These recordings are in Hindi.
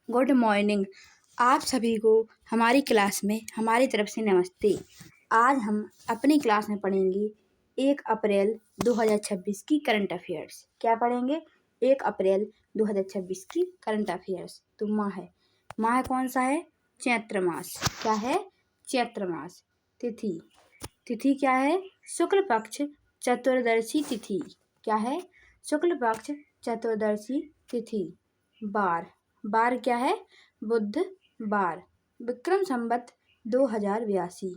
Good morning. आप सभी को हमारी क्लास में हमारी तरफ से नमस्ते। आज हम अपनी क्लास में पढ़ेंगे 1 अप्रैल 2026 की करंट अफेयर्स। क्या पढ़ेंगे? 1 अप्रैल 2026 की करंट अफेयर्स। तो माह कौन सा है? चैत्र मास। क्या है? चैत्र मास। तिथि क्या है? शुक्ल पक्ष चतुर्दशी तिथि। क्या है? शुक्ल पक्ष चतुर्दशी तिथि। बार क्या है? बुधवार। विक्रम संवत 2082,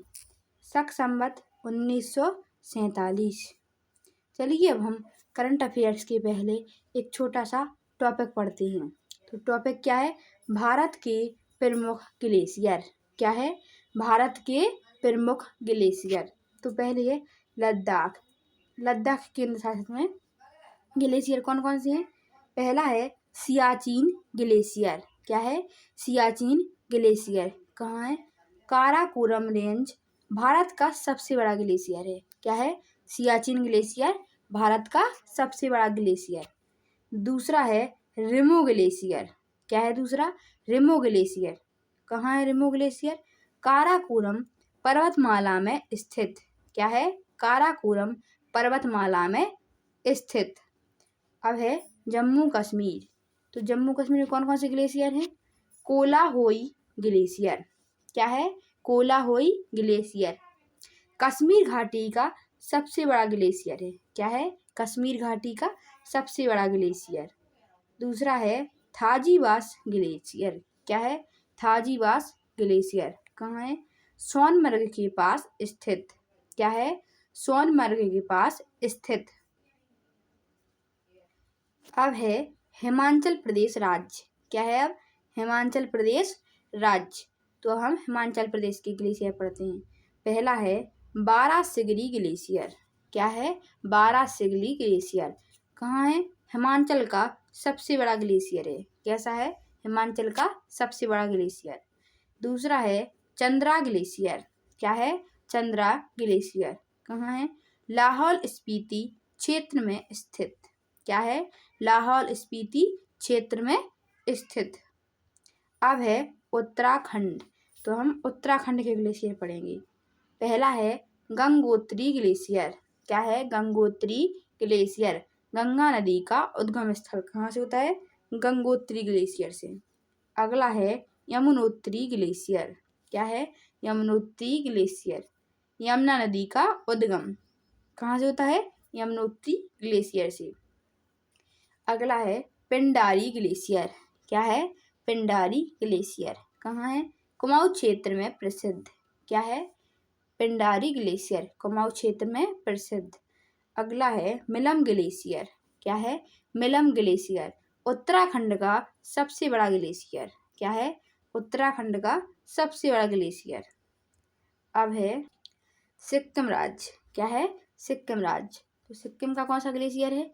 शक संवत 1947। चलिए अब हम करंट अफेयर्स के पहले एक छोटा सा टॉपिक पढ़ते हैं। तो टॉपिक क्या है? भारत के प्रमुख ग्लेशियर। क्या है? भारत के प्रमुख ग्लेशियर। तो पहले है लद्दाख। लद्दाख केंद्र शासित में ग्लेशियर कौन कौन से हैं? पहला है सियाचिन ग्लेशियर। क्या है? सियाचिन ग्लेशियर। कहाँ है? काराकोरम रेंज भारत का सबसे बड़ा ग्लेशियर है। क्या है? सियाचिन ग्लेशियर भारत का सबसे बड़ा ग्लेशियर। दूसरा है रिमो ग्लेशियर। क्या है दूसरा? रिमो ग्लेशियर। कहाँ है रिमो ग्लेशियर? काराकोरम पर्वतमाला में स्थित। क्या है? काराकोरम पर्वतमाला में स्थित। अब है जम्मू कश्मीर। तो जम्मू कश्मीर में कौन कौन से ग्लेशियर हैं? कोलाहोई ग्लेशियर। क्या है? कोलाहोई ग्लेशियर कश्मीर घाटी का सबसे बड़ा ग्लेशियर है। क्या है? कश्मीर घाटी का सबसे बड़ा ग्लेशियर। दूसरा है थाजीवास ग्लेशियर। क्या है? थाजीवास ग्लेशियर कहाँ है? सोनमर्ग के पास स्थित। क्या है? सोनमर्ग के पास स्थित। अब है हिमाचल प्रदेश राज्य। क्या है अब? हिमाचल प्रदेश राज्य। तो हम हिमाचल प्रदेश के ग्लेशियर पढ़ते हैं। पहला है बारासिगली ग्लेशियर। क्या है? बारासिगली ग्लेशियर कहाँ है? हिमाचल का सबसे बड़ा ग्लेशियर है। कैसा है? हिमाचल का सबसे बड़ा ग्लेशियर। दूसरा है चंद्रा ग्लेशियर। क्या है? चंद्रा ग्लेशियर कहाँ है? लाहौल स्पीति क्षेत्र में स्थित। क्या है? लाहौल स्पीति क्षेत्र में स्थित। अब है उत्तराखंड। तो हम उत्तराखंड के ग्लेशियर पढ़ेंगे। पहला है गंगोत्री ग्लेशियर। क्या है? गंगोत्री ग्लेशियर गंगा नदी का उद्गम स्थल कहाँ से होता है? गंगोत्री ग्लेशियर से। अगला है यमुनोत्री ग्लेशियर। क्या है? यमुनोत्री ग्लेशियर यमुना नदी का उद्गम कहाँ से होता है? यमुनोत्री ग्लेशियर से। अगला है पिंडारी ग्लेशियर। क्या है? पिंडारी ग्लेशियर कहाँ है? कुमाऊं क्षेत्र में प्रसिद्ध। क्या है? पिंडारी ग्लेशियर कुमाऊं क्षेत्र में प्रसिद्ध। अगला है मिलम ग्लेशियर। क्या है? मिलम ग्लेशियर उत्तराखंड का सबसे बड़ा ग्लेशियर। क्या है? उत्तराखंड का सबसे बड़ा ग्लेशियर। अब है सिक्किम राज्य। क्या है? सिक्किम राज्य। तो सिक्किम का कौन सा ग्लेशियर है?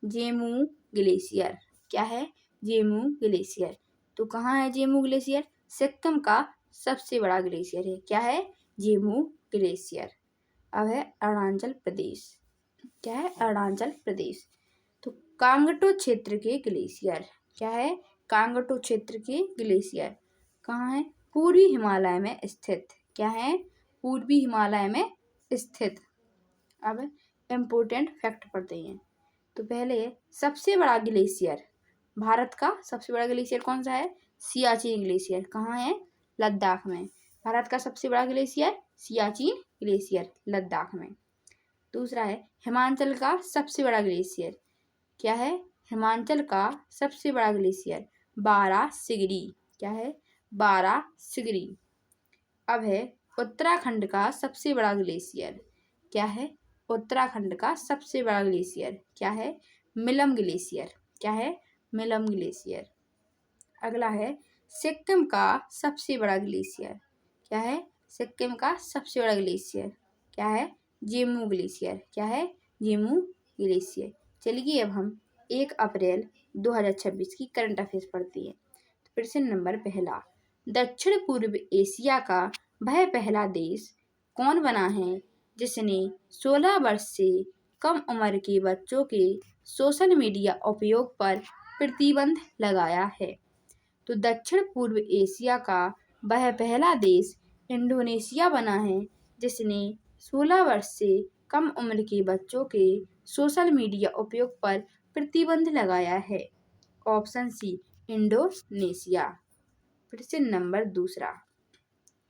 जेमू ग्लेशियर। क्या है? जेमू ग्लेशियर। तो कहाँ है जेमू ग्लेशियर? सिक्किम का सबसे बड़ा ग्लेशियर है। क्या है? जेमू ग्लेशियर। अब है अरुणाचल प्रदेश। क्या है? अरुणाचल प्रदेश। तो कांगटो क्षेत्र के ग्लेशियर। क्या है? कांगटो क्षेत्र के ग्लेशियर कहाँ है? पूर्वी हिमालय में स्थित। क्या है? पूर्वी हिमालय में स्थित। अब इम्पोर्टेंट फैक्ट पढ़ते हैं। तो पहले सबसे बड़ा ग्लेशियर भारत का सबसे बड़ा ग्लेशियर कौन सा है? सियाचिन ग्लेशियर कहाँ है? लद्दाख में। भारत का सबसे बड़ा ग्लेशियर सियाचिन ग्लेशियर लद्दाख में। दूसरा है हिमाचल का सबसे बड़ा ग्लेशियर। क्या है? हिमाचल का सबसे बड़ा ग्लेशियर बारासिगली। क्या है? बारासिगली। अब है उत्तराखंड का सबसे बड़ा ग्लेशियर। क्या है? उत्तराखंड का सबसे बड़ा ग्लेशियर क्या है? मिलम ग्लेशियर। क्या है? मिलम ग्लेशियर। अगला है सिक्किम का सबसे बड़ा ग्लेशियर। क्या है? सिक्किम का सबसे बड़ा ग्लेशियर क्या है? जेमू ग्लेशियर। क्या है? जेमू ग्लेशियर। चलिए अब हम 1 अप्रैल 2026 की करंट अफेयर्स पढ़ते हैं। तो प्रश्न नंबर पहला, दक्षिण पूर्व एशिया का वह पहला देश कौन बना है जिसने 16 वर्ष से कम उम्र के बच्चों के सोशल मीडिया उपयोग पर प्रतिबंध लगाया है? तो दक्षिण पूर्व एशिया का वह पहला देश इंडोनेशिया बना है जिसने 16 वर्ष से कम उम्र के बच्चों के सोशल मीडिया उपयोग पर प्रतिबंध लगाया है। Option C Indonesia. प्रश्न नंबर दूसरा,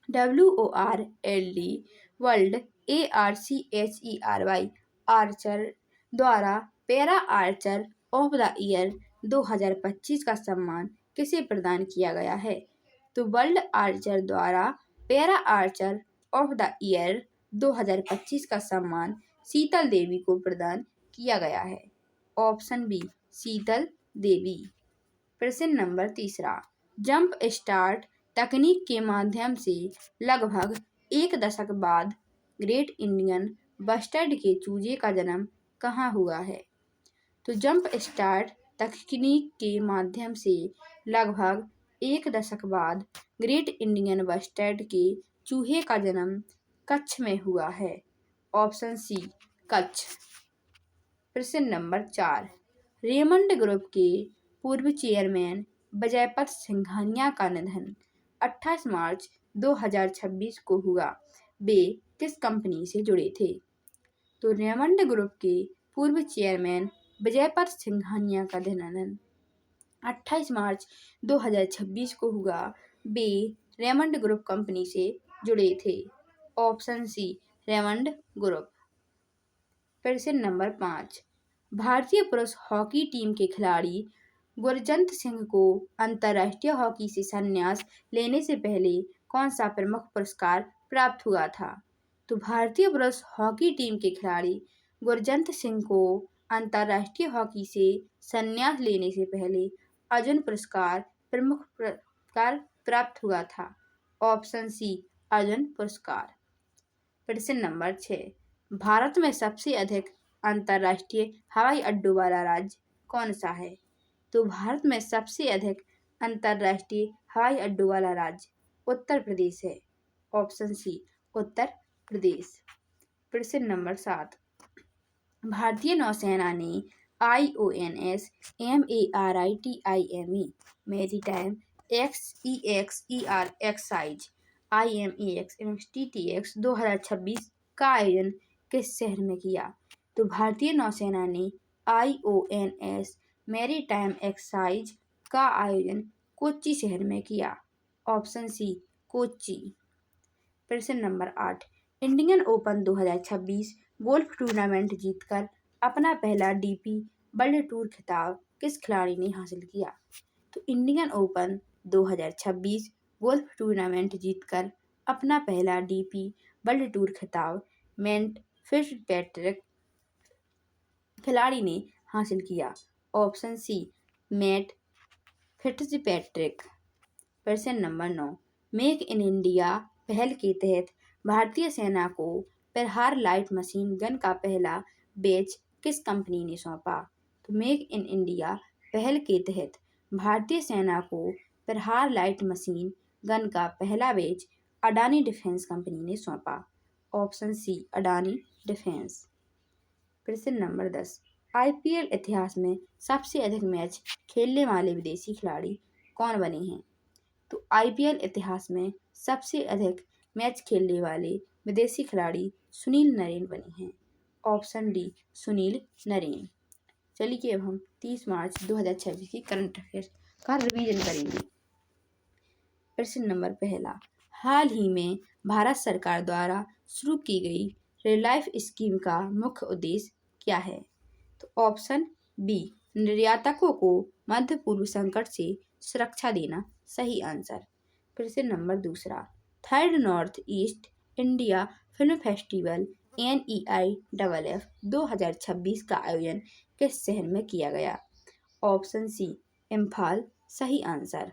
WORLD वर्ल्ड ARCHERY आर्चर द्वारा para archer of the year 2025 का सम्मान किसे प्रदान किया गया है? तो वर्ल्ड आर्चर द्वारा para archer of the year 2025 का सम्मान शीतल देवी को प्रदान किया गया है। ऑप्शन बी शीतल देवी। प्रश्न नंबर तीसरा, जंप स्टार्ट तकनीक के माध्यम से लगभग एक दशक बाद ग्रेट इंडियन बस्टर्ड के चूजे का जन्म कहाँ हुआ है? तो जंप स्टार्ट तकनीक के माध्यम से लगभग एक दशक बाद ग्रेट इंडियन बस्टर्ड के चूहे का जन्म कच्छ में हुआ है। Option C Kutch. प्रश्न नंबर 4, रेमंड ग्रुप के पूर्व चेयरमैन विजयपथ सिंघानिया का निधन 28 मार्च 2026 को हुआ। वे किस कंपनी से जुड़े थे? तो रेमंड ग्रुप के पूर्व चेयरमैन विजयपथ सिंघानिया का निधन 28 मार्च 2026 को हुआ। वे रेमंड ग्रुप कंपनी से जुड़े थे। Option C Raymond Group. प्रश्न नंबर 5, भारतीय पुरुष हॉकी टीम के खिलाड़ी गुरजंत सिंह को अंतर्राष्ट्रीय हॉकी से संन्यास लेने से पहले कौन सा प्रमुख पुरस्कार प्राप्त हुआ था? तो भारतीय पुरुष हॉकी टीम के खिलाड़ी गुरजंत सिंह को अंतर्राष्ट्रीय हॉकी से संन्यास लेने से पहले अर्जुन पुरस्कार प्रमुख पुरस्कार प्राप्त हुआ था। ऑप्शन सी अर्जुन पुरस्कार। प्रश्न नंबर 6, भारत में सबसे अधिक अंतर्राष्ट्रीय हवाई अड्डों वाला राज्य कौन सा है? तो भारत में सबसे अधिक अंतर्राष्ट्रीय हवाई अड्डों वाला राज्य उत्तर प्रदेश है। ऑप्शन सी उत्तर प्रदेश। प्रश्न नंबर 7, भारतीय नौसेना ने IONS MERITIME maritime XEXER excise IMEX TTX 2026 का आयोजन किस शहर में किया? तो भारतीय नौसेना ने IONS मैरीटाइम एक्साइज का आयोजन कोच्चि शहर में किया। Option C Kochi. प्रश्न नंबर 8, इंडियन ओपन 2026 गोल्फ टूर्नामेंट जीतकर अपना पहला DP वर्ल्ड टूर खिताब किस खिलाड़ी ने हासिल किया? तो इंडियन ओपन 2026 गोल्फ टूर्नामेंट जीतकर अपना पहला DP वर्ल्ड टूर खिताब मैट फिट्जपैट्रिक खिलाड़ी ने हासिल किया। Option C Matt Fitzpatrick. प्रश्न नंबर 9, मेक इन इंडिया पहल के तहत भारतीय सेना को प्रहार लाइट मशीन गन का पहला बैच किस कंपनी ने सौंपा? तो मेक इन इंडिया पहल के तहत भारतीय सेना को प्रहार लाइट मशीन गन का पहला बैच अडानी डिफेंस कंपनी ने सौंपा। Option C Adani Defence. प्रश्न नंबर 10, IPL इतिहास में सबसे अधिक मैच खेलने वाले विदेशी खिलाड़ी कौन बने हैं? तो IPL इतिहास में सबसे अधिक मैच खेलने वाले विदेशी खिलाड़ी सुनील नरेन बने हैं। Option D Sunil Narine. चलिए अब हम 30 मार्च 2026 की करंट अफेयर्स का रिवीजन करेंगे। प्रश्न नंबर पहला, हाल ही में भारत सरकार द्वारा शुरू की गई रिलाइफ स्कीम का मुख्य उद्देश्य क्या है? तो ऑप्शन बी निर्यातकों को मध्य पूर्व संकट से सुरक्षा देना सही आंसर। प्रश्न नंबर दूसरा, third north east India film festival NEIFF 2026 का आयोजन किस शहर में किया गया? ऑप्शन सी इम्फाल सही आंसर।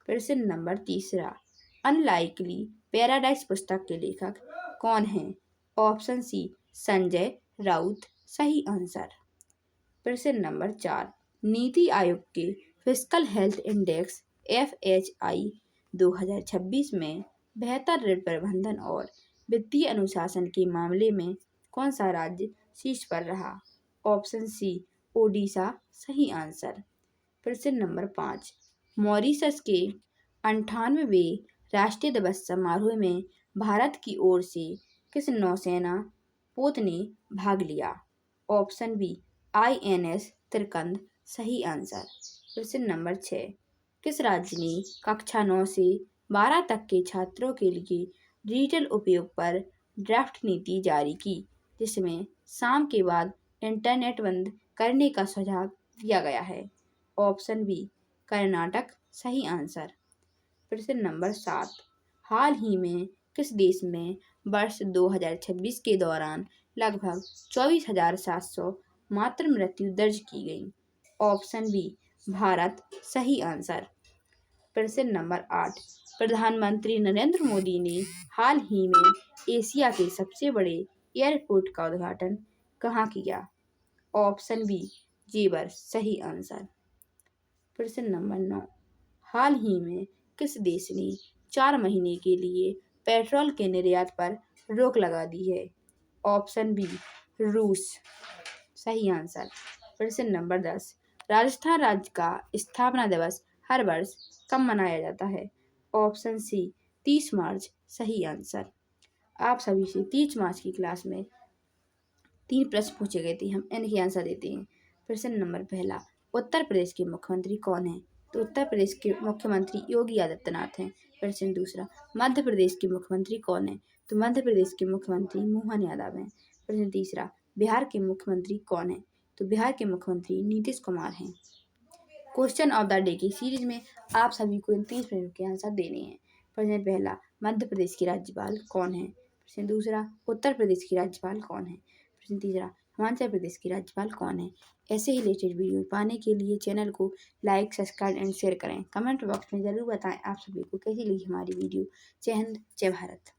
प्रश्न नंबर तीसरा, अनलाइकली पैराडाइज पुस्तक के लेखक कौन हैं? ऑप्शन सी संजय राउत सही आंसर। प्रश्न नंबर 4, नीति आयोग के फिस्कल हेल्थ इंडेक्स FHI 2026 में बेहतर ऋण प्रबंधन और वित्तीय अनुशासन के मामले में कौन सा राज्य शीर्ष पर रहा? ऑप्शन सी ओडिशा सही आंसर। प्रश्न नंबर 5, मॉरीशस के 98वें राष्ट्रीय दिवस समारोह में भारत की ओर से किस नौसेना पोत ने भाग लिया? ऑप्शन बी INS तिरकंद सही आंसर। प्रश्न नंबर 6, किस राज्य ने कक्षा 9 से 12 तक के छात्रों के लिए डिजिटल उपयोग पर ड्राफ्ट नीति जारी की, जिसमें शाम के बाद इंटरनेट बंद करने का सुझाव दिया गया है? ऑप्शन बी कर्नाटक सही आंसर। प्रश्न नंबर 7, हाल ही में किस देश में वर्ष 2026 के दौरान लगभग 24,700 मातृ मृत्यु दर्ज की गई? ऑप्शन बी भारत सही आंसर। प्रश्न नंबर 8, प्रधानमंत्री नरेंद्र मोदी ने हाल ही में एशिया के सबसे बड़े एयरपोर्ट का उद्घाटन कहाँ किया? ऑप्शन बी जेवर सही आंसर। प्रश्न नंबर 9, हाल ही में किस देश ने 4 महीने के लिए पेट्रोल के निर्यात पर रोक लगा दी है? ऑप्शन बी रूस सही आंसर। प्रश्न नंबर 10, राजस्थान राज्य का स्थापना दिवस हर वर्ष कब मनाया जाता है? ऑप्शन सी 30 मार्च सही आंसर। आप सभी से 30 मार्च की क्लास में 3 प्रश्न पूछे गए थे, हम इनके आंसर देते हैं। प्रश्न नंबर पहला, उत्तर प्रदेश के मुख्यमंत्री कौन हैं? तो उत्तर प्रदेश के मुख्यमंत्री योगी आदित्यनाथ हैं। प्रश्न दूसरा, मध्य प्रदेश के मुख्यमंत्री कौन हैं? तो मध्य प्रदेश के मुख्यमंत्री मोहन यादव हैं। प्रश्न तीसरा, बिहार के मुख्यमंत्री कौन हैं? तो बिहार के मुख्यमंत्री नीतीश कुमार हैं। क्वेश्चन ऑफ द डे की सीरीज में आप सभी को इन 30 प्रश्नों के आंसर देने हैं। प्रश्न पहला, मध्य प्रदेश की राज्यपाल कौन है? प्रश्न दूसरा, उत्तर प्रदेश की राज्यपाल कौन है? प्रश्न तीसरा, हिमाचल प्रदेश की राज्यपाल कौन है? ऐसे ही रिलेटेड वीडियो पाने के लिए चैनल को लाइक, सब्सक्राइब एंड शेयर करें। कमेंट बॉक्स में ज़रूर बताएं आप सभी को कैसी लगी हमारी वीडियो। जय हिंद, जय भारत।